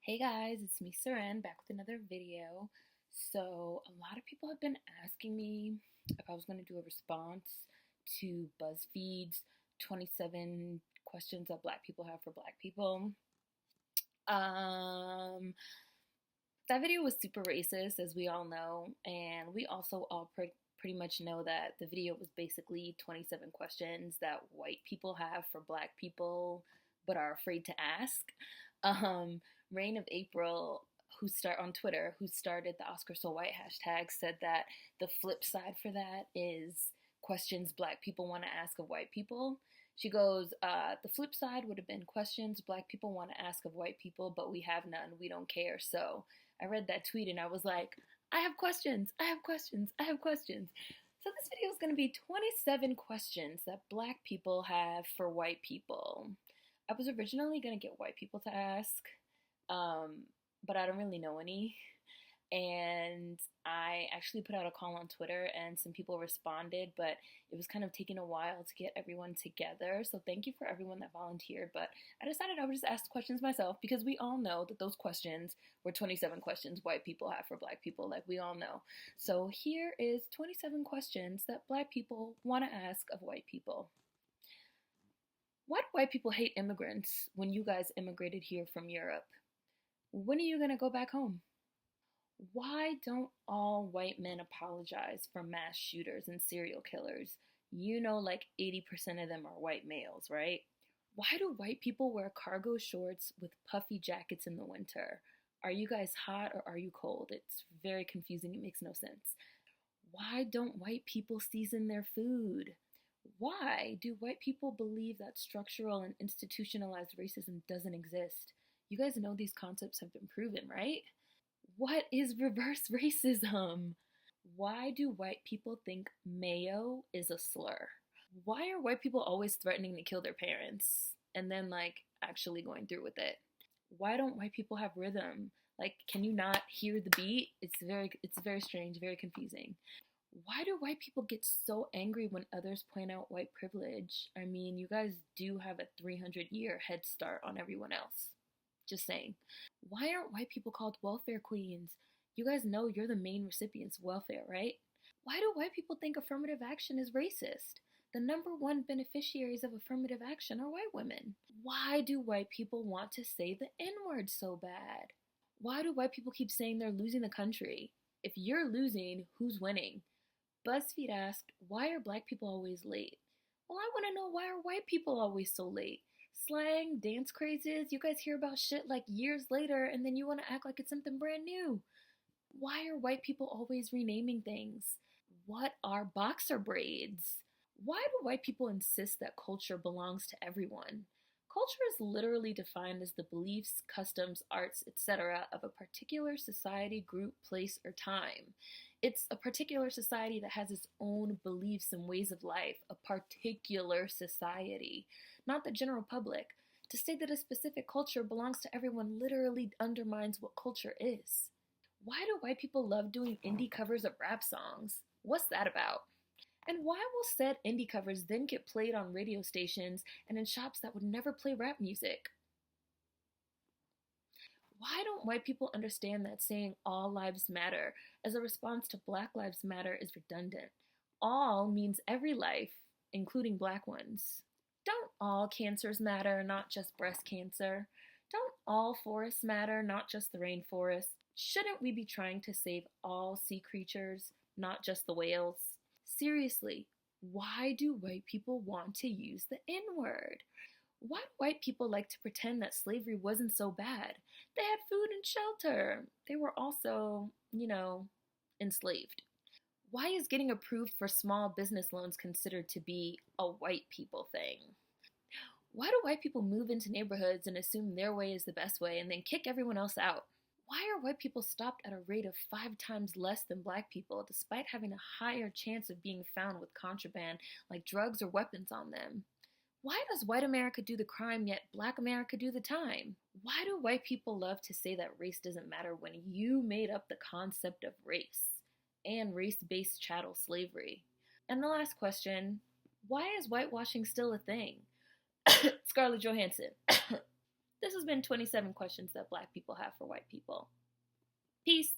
Hey guys, it's me, Seren, back with another video. So, a lot of people have been asking me if I was going to do a response to BuzzFeed's 27 questions that Black people have for Black people. Um, that video was super racist, as we all know, and we also all pretty much know that the video was basically 27 questions that white people have for Black people but are afraid to ask. Reign of April, on Twitter, who started the Oscar So White hashtag, said that the flip side for that is questions Black people want to ask of white people. She goes, the flip side would have been questions Black people want to ask of white people, but we have none. We don't care. So I read that tweet and I was like, I have questions. I have questions. I have questions. So this video is going to be 27 questions that Black people have for white people. I was originally going to get white people to ask, but I don't really know any. And I actually put out a call on Twitter and some people responded, but it was kind of taking a while to get everyone together. So thank you for everyone that volunteered. But I decided I would just ask the questions myself because we all know that those questions were 27 questions white people have for Black people, like we all know. So here is 27 questions that Black people want to ask of white people. Why do white people hate immigrants when you guys immigrated here from Europe? When are you going to go back home? Why don't all white men apologize for mass shooters and serial killers? You know, like 80% of them are white males, right? Why do white people wear cargo shorts with puffy jackets in the winter? Are you guys hot or are you cold? It's very confusing. It makes no sense. Why don't white people season their food? Why do white people believe that structural and institutionalized racism doesn't exist? You guys know these concepts have been proven, right? What is reverse racism? Why do white people think mayo is a slur? Why are white people always threatening to kill their parents and then actually going through with it? Why don't white people have rhythm? Can you not hear the beat? It's very strange, very confusing. Why do white people get so angry when others point out white privilege? I mean, you guys do have a 300-year head start on everyone else. Just saying. Why aren't white people called welfare queens? You guys know you're the main recipients of welfare, right? Why do white people think affirmative action is racist? The number one beneficiaries of affirmative action are white women. Why do white people want to say the N-word so bad? Why do white people keep saying they're losing the country? If you're losing, who's winning? BuzzFeed asked, why are Black people always late? Well, I want to know, why are white people always so late? Slang, dance crazes, you guys hear about shit like years later and then you want to act like it's something brand new. Why are white people always renaming things? What are boxer braids? Why do white people insist that culture belongs to everyone? Culture is literally defined as the beliefs, customs, arts, etc. of a particular society, group, place, or time. It's a particular society that has its own beliefs and ways of life, a particular society, not the general public. To say that a specific culture belongs to everyone literally undermines what culture is. Why do white people love doing indie covers of rap songs? What's that about? And why will said indie covers then get played on radio stations and in shops that would never play rap music? Why don't white people understand that saying all lives matter as a response to Black Lives Matter is redundant? All means every life, including Black ones. Don't all cancers matter, not just breast cancer? Don't all forests matter, not just the rainforest? Shouldn't we be trying to save all sea creatures, not just the whales? Seriously, why do white people want to use the N-word? Why do white people like to pretend that slavery wasn't so bad? They had food and shelter. They were also, enslaved. Why is getting approved for small business loans considered to be a white people thing? Why do white people move into neighborhoods and assume their way is the best way and then kick everyone else out? Why are white people stopped at a rate of 5 times less than Black people despite having a higher chance of being found with contraband like drugs or weapons on them? Why does white America do the crime yet Black America do the time? Why do white people love to say that race doesn't matter when you made up the concept of race and race-based chattel slavery? And the last question, why is whitewashing still a thing? Scarlett Johansson. This has been 27 questions that Black people have for white people. Peace.